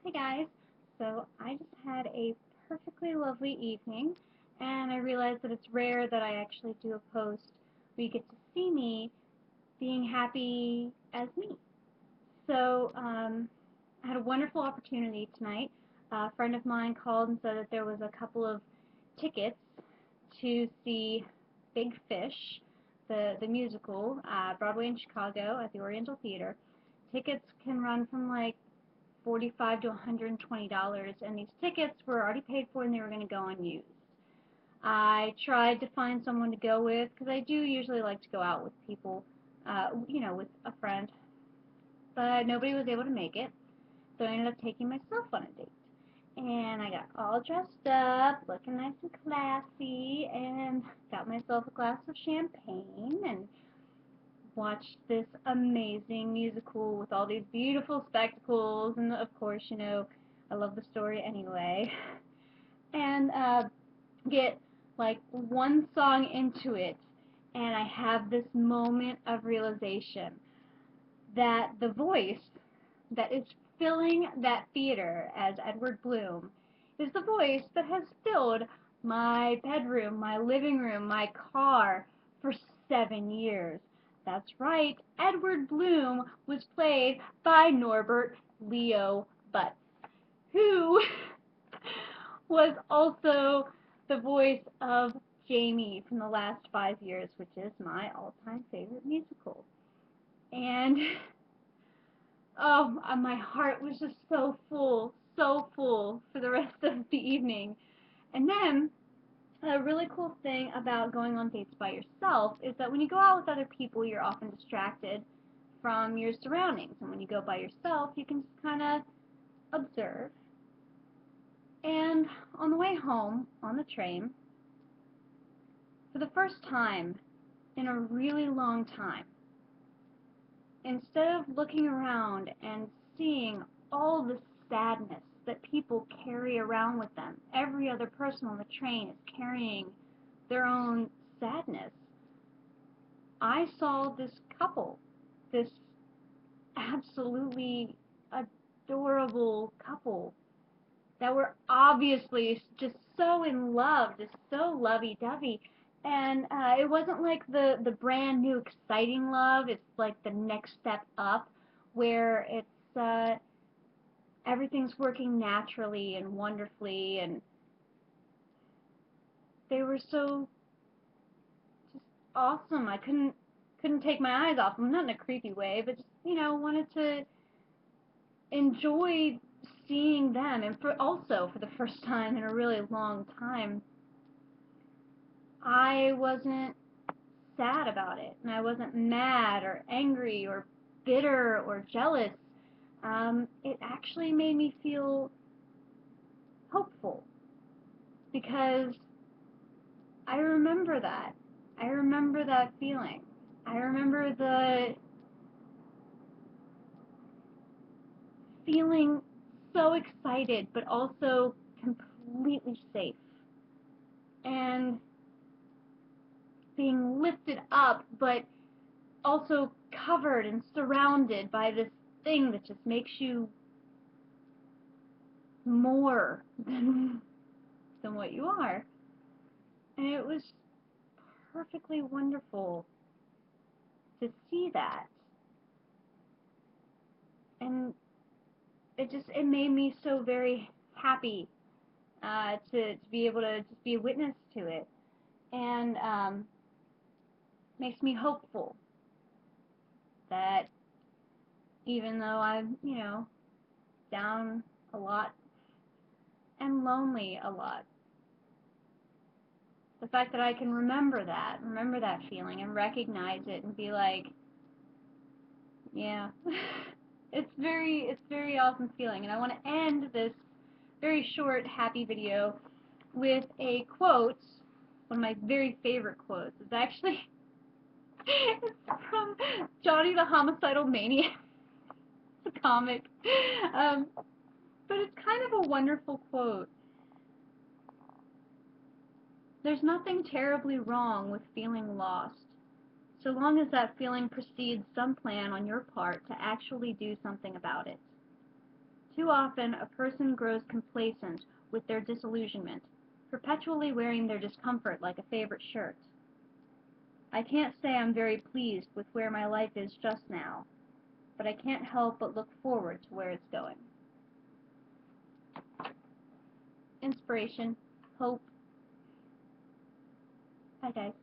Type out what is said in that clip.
Hey guys, so I just had a perfectly lovely evening, and I realized that it's rare that I actually do a post where you get to see me being happy as me. So I had a wonderful opportunity tonight. A friend of mine called and said that there was a couple of tickets to see Big Fish, the musical, Broadway in Chicago at the Oriental Theater. Tickets can run from like $45 to $120, and these tickets were already paid for and they were going to go unused. I tried to find someone to go with because I do usually like to go out with people, with a friend, but nobody was able to make it, so I ended up taking myself on a date. And I got all dressed up, looking nice and classy, and got myself a glass of champagne and watched this amazing musical with all these beautiful spectacles, and of course, I love the story anyway. And get like one song into it, and I have this moment of realization that the voice that is filling that theater as Edward Bloom is the voice that has filled my bedroom, my living room, my car for 7 years. That's right, Edward Bloom was played by Norbert Leo Butz, who was also the voice of Jamie from the last 5 years, which is my all-time favorite musical. And my heart was just so full for the rest of the evening. And then a really cool thing about going on dates by yourself is that when you go out with other people, you're often distracted from your surroundings. And when you go by yourself, you can just kind of observe. And on the way home, on the train, for the first time in a really long time, instead of looking around and seeing all the sadness that people carry around with them, every other person on the train is carrying their own sadness. I saw this couple, this absolutely adorable couple that were obviously just so in love, just so lovey-dovey. And it wasn't like the brand new exciting love. It's like the next step up, where it's everything's working naturally and wonderfully, and they were so just awesome. I couldn't take my eyes off them, not in a creepy way, but just wanted to enjoy seeing them, and for the first time in a really long time, I wasn't sad about it, and I wasn't mad or angry or bitter or jealous. It actually made me feel hopeful because I remember that. I remember that feeling. I remember the feeling so excited, but also completely safe, and being lifted up, but also covered and surrounded by this thing that just makes you more than what you are. And it was perfectly wonderful to see that. And it made me so very happy to be able to just be a witness to it. And makes me hopeful that even though I'm, down a lot and lonely a lot, the fact that I can remember that feeling and recognize it and be like, yeah, it's very awesome feeling. And I want to end this very short happy video with a quote, one of my very favorite quotes. It's actually it's from Johnny the Homicidal Maniac, the comic. Um, but it's kind of a wonderful quote. There's nothing terribly wrong with feeling lost, so long as that feeling precedes some plan on your part to actually do something about it. Too often, a person grows complacent with their disillusionment, perpetually wearing their discomfort like a favorite shirt. I can't say I'm very pleased with where my life is just now, but I can't help but look forward to where it's going. Inspiration, hope. Bye, guys.